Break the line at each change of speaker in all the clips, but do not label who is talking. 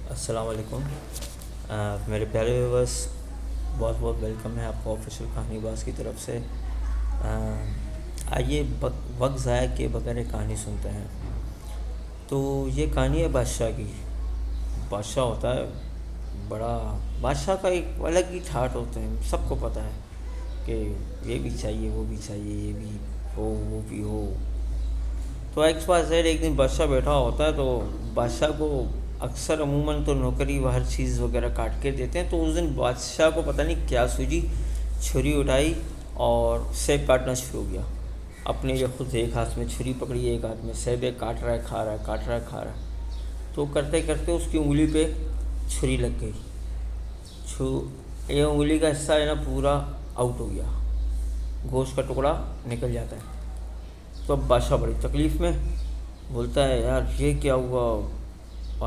السلام علیکم۔ میرے پیارے ویورس، بہت بہت ویلکم ہے آپ کو آفیشیل کہانی باز کی طرف سے۔ آئیے وقت ضائع کیے بغیر ایک کہانی سنتے ہیں۔ تو یہ کہانی ہے بادشاہ کی۔ بادشاہ ہوتا ہے بڑا، بادشاہ کا ایک الگ ہی ٹھاٹ ہوتے ہیں، سب کو پتہ ہے کہ یہ بھی چاہیے وہ بھی چاہیے، یہ بھی ہو وہ بھی ہو۔ تو ایکس پاس زیڈ ایک دن بادشاہ بیٹھا ہوتا ہے، تو بادشاہ کو اکثر عموماً تو نوکری و ہر چیز وغیرہ کاٹ کے دیتے ہیں۔ تو اس دن بادشاہ کو پتہ نہیں کیا سوجی، چھری اٹھائی اور سیب کاٹنا شروع ہو گیا۔ اپنے یہ خود ایک ہاتھ میں چھری پکڑی، ایک ہاتھ میں سیب کاٹ رہا ہے، کھا رہا ہے، کاٹ رہا ہے، کھا رہا ہے۔ تو کرتے کرتے اس کی انگلی پہ چھری لگ گئی۔ یہ انگلی کا حصہ ہے نا پورا آؤٹ ہو گیا، گوشت کا ٹکڑا نکل جاتا ہے۔ تو اب بادشاہ بڑی تکلیف میں، بولتا ہے یار یہ کیا ہوا،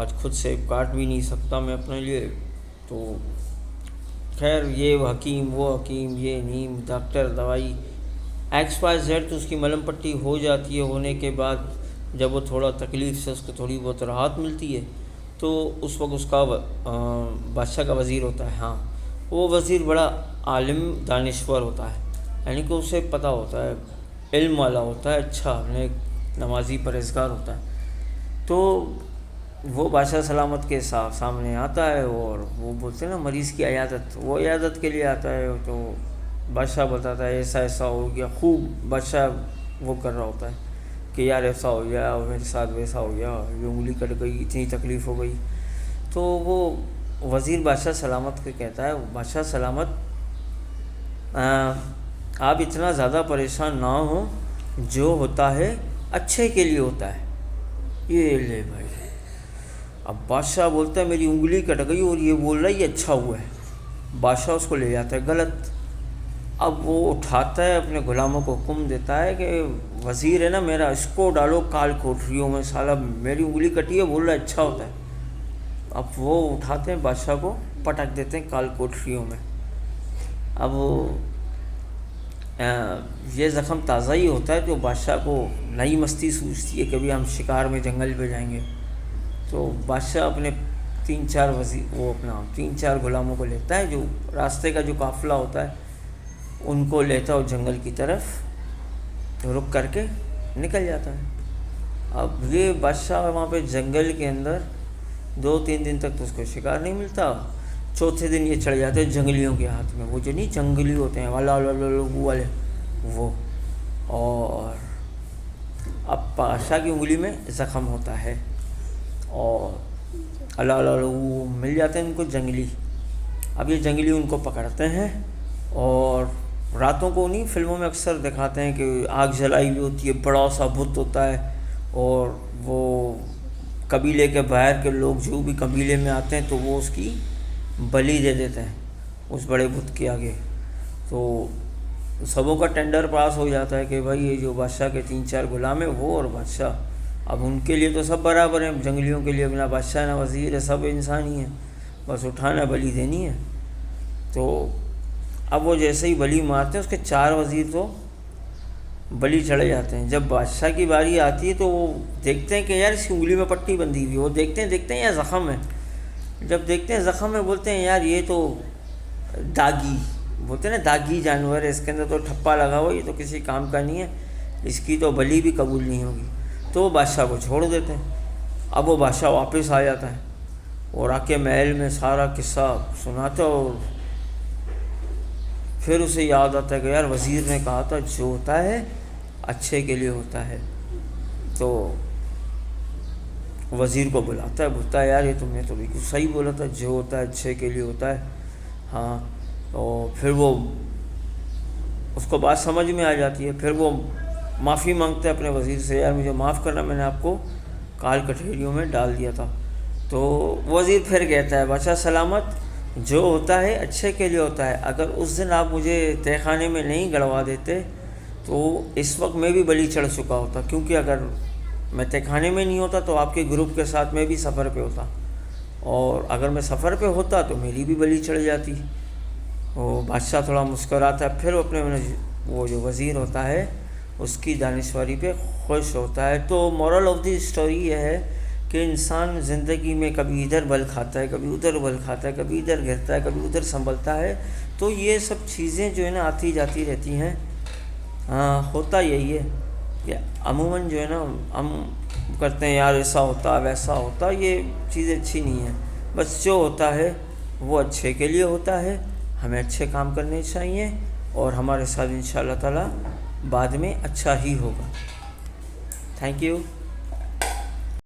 آج خود سے کاٹ بھی نہیں سکتا میں اپنے لیے۔ تو خیر یہ حکیم وہ حکیم، یہ نیم ڈاکٹر دوائی ایکس وائی زیڈ، تو اس کی ملم پٹی ہو جاتی ہے۔ ہونے کے بعد جب وہ تھوڑا تکلیف سے اس کو تھوڑی بہت راحت ملتی ہے، تو اس وقت اس کا بادشاہ کا وزیر ہوتا ہے، ہاں وہ وزیر بڑا عالم دانشور ہوتا ہے، یعنی کہ اسے پتہ ہوتا ہے، علم والا ہوتا ہے، اچھا نیک نمازی پرہیزگار ہوتا ہے۔ تو وہ بادشاہ سلامت کے سامنے آتا ہے، اور وہ بولتے ہیں نا مریض کی عیادت، وہ عیادت کے لیے آتا ہے۔ تو بادشاہ بتاتا ہے ایسا ایسا ہو گیا، خوب بادشاہ وہ کر رہا ہوتا ہے کہ یار ایسا ہو گیا اور میرے ساتھ ویسا ہو گیا، یہ انگلی کٹ گئی، اتنی تکلیف ہو گئی۔ تو وہ وزیر بادشاہ سلامت کو کہتا ہے، بادشاہ سلامت آپ اتنا زیادہ پریشان نہ ہوں، جو ہوتا ہے اچھے کے لیے ہوتا ہے۔ یہ لے بھائی، اب بادشاہ بولتا ہے میری انگلی کٹ گئی اور یہ بول رہا ہے یہ اچھا ہوا ہے۔ بادشاہ اس کو لے جاتا ہے غلط۔ اب وہ اٹھاتا ہے، اپنے غلاموں کو حکم دیتا ہے کہ وزیر ہے نا میرا، اس کو ڈالو کال کوٹریوں میں، سالا میری انگلی کٹی ہے بول رہا ہے اچھا ہوتا ہے۔ اب وہ اٹھاتے ہیں بادشاہ کو پٹک دیتے ہیں کال کوٹریوں میں۔ اب یہ زخم تازہ ہی ہوتا ہے، تو بادشاہ کو نئی مستی سوچتی ہے، کبھی ہم شکار میں جنگل پہ جائیں گے۔ تو بادشاہ اپنے تین چار غلاموں کو لیتا ہے، جو راستے کا جو قافلہ ہوتا ہے ان کو لیتا ہے، اور جنگل کی طرف رک کر کے نکل جاتا ہے۔ اب یہ بادشاہ وہاں پہ جنگل کے اندر 2-3 دن تک تو اس کو شکار نہیں ملتا۔ چوتھے دن یہ چڑھ جاتے ہیں جنگلیوں کے ہاتھ میں، وہ جو نہیں جنگلی ہوتے ہیں والے وہ، اور اب بادشاہ کی انگلی میں زخم ہوتا ہے، اور وہ مل جاتے ہیں ان کو جنگلی۔ اب یہ جنگلی ان کو پکڑتے ہیں، اور راتوں کو نہیں فلموں میں اکثر دکھاتے ہیں کہ آگ جلائی ہوئی ہوتی ہے، بڑا سا بت ہوتا ہے، اور وہ قبیلے کے باہر کے لوگ جو بھی قبیلے میں آتے ہیں تو وہ اس کی بلی دے دیتے ہیں اس بڑے بت کے آگے۔ تو سبوں کا ٹینڈر پاس ہو جاتا ہے کہ بھائی یہ جو بادشاہ کے 3-4 غلام ہیں وہ اور بادشاہ، اب ان کے لیے تو سب برابر ہیں، جنگلیوں کے لیے نہ بادشاہ نہ وزیر ہے، سب انسان ہی ہیں، بس اٹھانا بلی دینی ہے۔ تو اب وہ جیسے ہی بلی مارتے ہیں، اس کے 4 وزیر تو بلی چڑھے جاتے ہیں۔ جب بادشاہ کی باری آتی ہے تو وہ دیکھتے ہیں کہ یار اس کی انگلی میں پٹی بندھی ہوئی ہے، وہ دیکھتے ہیں یار زخم ہے۔ جب دیکھتے ہیں زخم ہے، بولتے ہیں یار یہ تو داغی، بولتے ہیں نا داغی جانور ہے، اس کے اندر تو ٹھپا لگا ہوا، یہ تو کسی کام کا نہیں ہے، اس کی تو بلی بھی قبول نہیں ہوگی۔ تو وہ بادشاہ کو چھوڑ دیتے ہیں۔ اب وہ بادشاہ واپس آ جاتا ہے، اور آ کے محل میں سارا قصہ سناتا ہے، اور پھر اسے یاد آتا ہے کہ یار وزیر نے کہا تھا جو ہوتا ہے اچھے کے لیے ہوتا ہے۔ تو وزیر کو بلاتا ہے یار یہ تم نے تو بالکل صحیح بولا تھا، جو ہوتا ہے اچھے کے لیے ہوتا ہے، ہاں۔ اور پھر وہ اس کو بات سمجھ میں آ جاتی ہے، پھر وہ معافی مانگتا ہے اپنے وزیر سے، یار مجھے معاف کرنا، میں نے آپ کو کال کٹہریوں میں ڈال دیا تھا۔ تو وزیر پھر کہتا ہے بادشاہ سلامت، جو ہوتا ہے اچھے کے لیے ہوتا ہے، اگر اس دن آپ مجھے تہہ خانے میں نہیں گڑوا دیتے تو اس وقت میں بھی بلی چڑھ چکا ہوتا، کیونکہ اگر میں تہہ خانے میں نہیں ہوتا تو آپ کے گروپ کے ساتھ میں بھی سفر پہ ہوتا، اور اگر میں سفر پہ ہوتا تو میری بھی بلی چڑھ جاتی۔ وہ بادشاہ تھوڑا مسکراتا ہے، پھر اپنے وہ جو وزیر ہوتا ہے اس کی دانشوری پہ خوش ہوتا ہے۔ تو مورل آف دی اسٹوری یہ ہے کہ انسان زندگی میں کبھی ادھر بل کھاتا ہے، کبھی ادھر بل کھاتا ہے، کبھی ادھر گرتا ہے، کبھی ادھر سنبھلتا ہے، تو یہ سب چیزیں جو ہے نا آتی جاتی رہتی ہیں۔ ہوتا یہی ہے کہ عموماً جو ہے نا ہم کرتے ہیں یار ایسا ہوتا ویسا ہوتا، یہ چیزیں اچھی نہیں ہیں۔ بس جو ہوتا ہے وہ اچھے کے لیے ہوتا ہے، ہمیں اچھے کام کرنے چاہیے اور ہمارے ساتھ انشاءاللہ تعالیٰ بعد میں اچھا ہی ہوگا۔ Thank you.